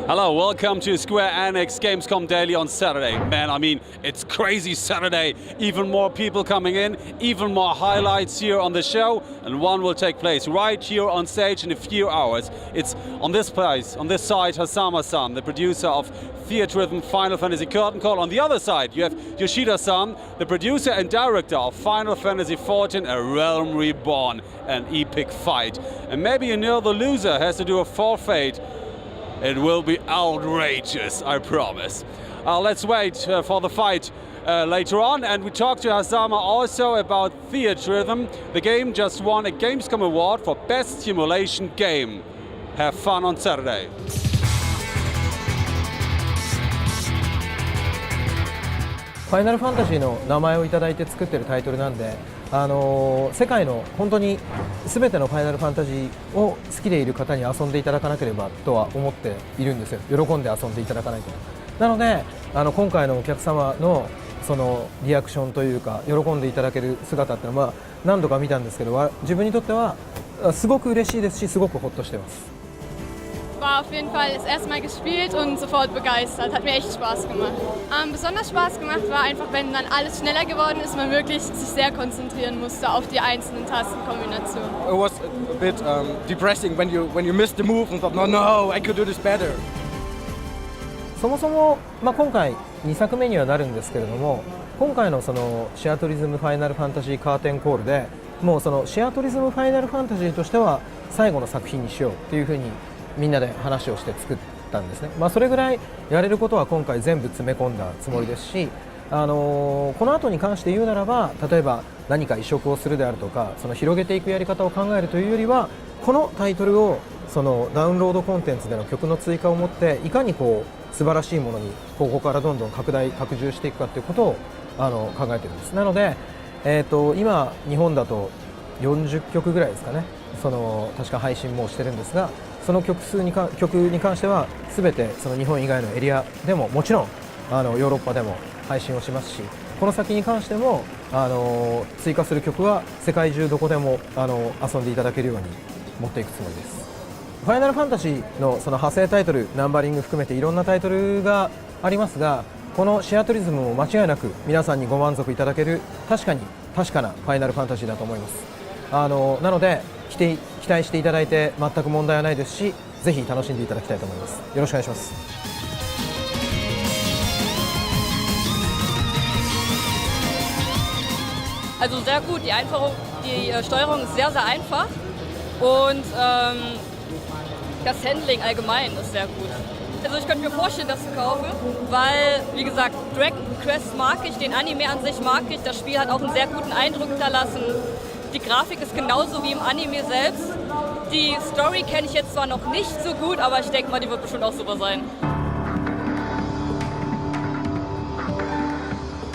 Hello, welcome to Square Enix Gamescom Daily on Saturday. Man, I mean, it's crazy Saturday. Even more people coming in, even more highlights here on the show, and one will take place right here on stage in a few hours. It's on this place, on this side, Hasama-san, the producer of theater-driven Final Fantasy Curtain Call. On the other side, you have Yoshida-san, the producer and director of Final Fantasy XIV, A Realm Reborn, an epic fight. And maybe you know the loser has to do a forfeit. It will be outrageous, I promise. Let's wait for the fight later on, and we talked to Hasama also about Theater Rhythm. The game just won a Gamescom award for Best Simulation Game. Have fun on Saturday. ファイナルファンタジーの名前をいただいて作っているタイトルなんで、世界の本当に全てのファイナルファンタジーを好きでいる方に遊んでいただかなければとは思っているんですよ。喜んで遊んでいただかないと。なので今回のお客様のそのリアクションというか喜んでいただける姿っていうのは何度か見たんですけど、自分にとってはすごく嬉しいですし、すごくホッとしています。War auf jeden Fall das erste Mal gespielt und sofort begeistert. Hat mir echt Spaß gemacht. Besonders Spaß gemacht war einfach, wenn dann alles schneller geworden ist, man wirklich sich sehr konzentrieren musste auf die einzelnen Tastenkombinationen. It was a bit depressing when you missed the move and thought, no, I could do this better. そもそも、今回2作目にはなるんですけれども、今回のそのシアトリズムファイナルファンタジーカーテンコールでもうそのシアトリズムファイナルファンタジーとしては最後の作品にしようっていうふうにみんなで話をして作ったんですね。それぐらいやれることは今回全部詰め込んだつもりですし、この後に関して言うならば、例えば何か移植をするであるとか、その広げていくやり方を考えるというよりは、このタイトルをそのダウンロードコンテンツでの曲の追加をもっていかにこう素晴らしいものにここからどんどん拡充していくかということを考えているんです。なので、今日本だと40曲ぐらいですかね、確か配信もしてるんですが、その曲に関しては全てその日本以外のエリアでももちろんヨーロッパでも配信をしますし、この先に関しても追加する曲は世界中どこでも遊んでいただけるように持っていくつもりです。ファイナルファンタジーのその派生タイトル、ナンバリング含めていろんなタイトルがありますが、このシアトリズムも間違いなく皆さんにご満足いただける確かなファイナルファンタジーだと思います。なので期待していただいて全く問題はないですし、ぜひ楽しんでいただきたいと思います。よろしくお願いします。Also sehr gut, die Steuerung ist sehr, sehr einfach und das Handling allgemein ist sehr gut. Also ich könnte mir vorstellen, das zu kaufen, weil, wie gesagt, Dragon Quest mag ich, den Anime an sich mag ich, das Spiel hat auch einen sehr guten Eindruck hinterlassen. Die Grafik ist genauso wie im Anime selbst. Die Story kenne ich jetzt zwar noch nicht so gut, aber ich denke mal, die wird bestimmt auch super sein.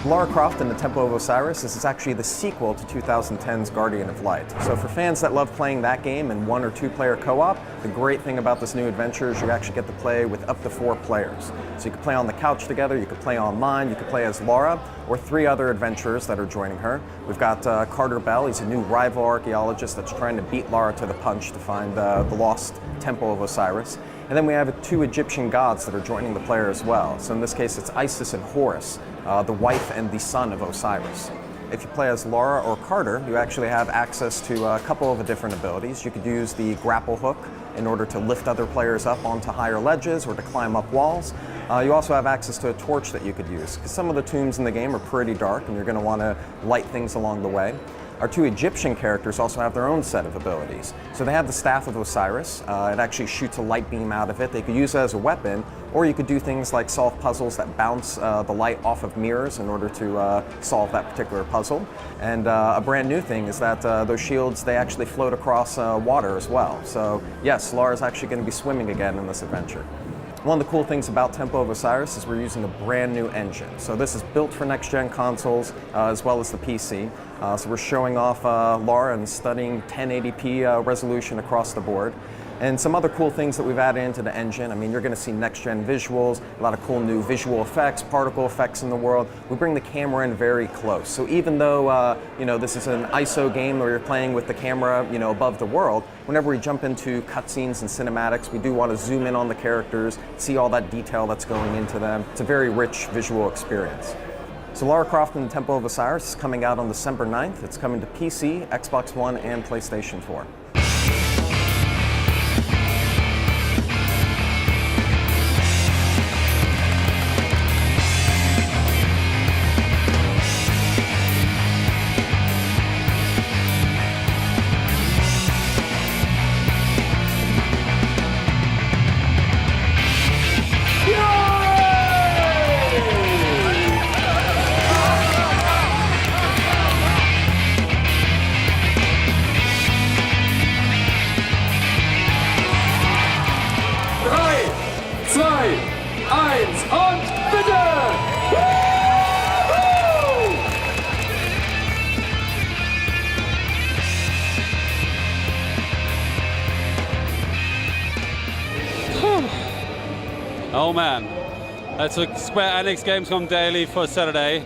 Lara Croft and the Temple of Osiris is actually the sequel to 2010's Guardian of Light. So for fans that love playing that game in 1 or 2 player co-op, the great thing about this new adventure is you actually get to play with up to 4 players. So you can play on the couch together, you can play online, you can play as Lara or 3 other adventurers that are joining her. We've got Carter Bell, he's a new rival archaeologist that's trying to beat Lara to the punch to find the lost Temple of Osiris. And then we have 2 Egyptian gods that are joining the player as well. So in this case, it's Isis and Horus, the wife and the son of Osiris. If you play as Lara or Carter, you actually have access to a couple of different abilities. You could use the grapple hook in order to lift other players up onto higher ledges or to climb up walls. You also have access to a torch that you could use, because some of the tombs in the game are pretty dark and you're going to want to light things along the way. Our 2 Egyptian characters also have their own set of abilities. So they have the Staff of Osiris. It actually shoots a light beam out of it. They could use it as a weapon, or you could do things like solve puzzles that bounce the light off of mirrors in order to solve that particular puzzle. And a brand new thing is that those shields, they actually float across water as well. So yes, Lara's actually going to be swimming again in this adventure. One of the cool things about Temple of Osiris is we're using a brand new engine. So this is built for next-gen consoles as well as the PC. So we're showing off Lara and studying 1080p resolution across the board. And some other cool things that we've added into the engine. I mean, you're going to see next-gen visuals, a lot of cool new visual effects, particle effects in the world. We bring the camera in very close. So even though this is an ISO game where you're playing with the camera above the world, whenever we jump into cutscenes and cinematics, we do want to zoom in on the characters, see all that detail that's going into them. It's a very rich visual experience. So Lara Croft and the Temple of Osiris is coming out on December 9th. It's coming to PC, Xbox One, and PlayStation 4. Oh man, that's a Square Enix Gamescom Daily for Saturday.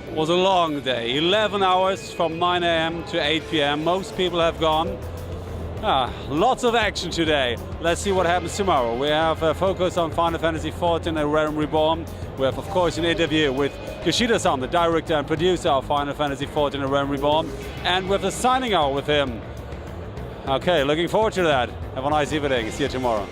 It was a long day, 11 hours from 9 AM to 8 PM. Most people have gone. Lots of action today. Let's see what happens tomorrow. We have a focus on Final Fantasy XIV and Realm Reborn. We have, of course, an interview with Yoshida-san, the director and producer of Final Fantasy XIV and Realm Reborn, and with a signing out with him. Okay, looking forward to that. Have a nice evening. See you tomorrow.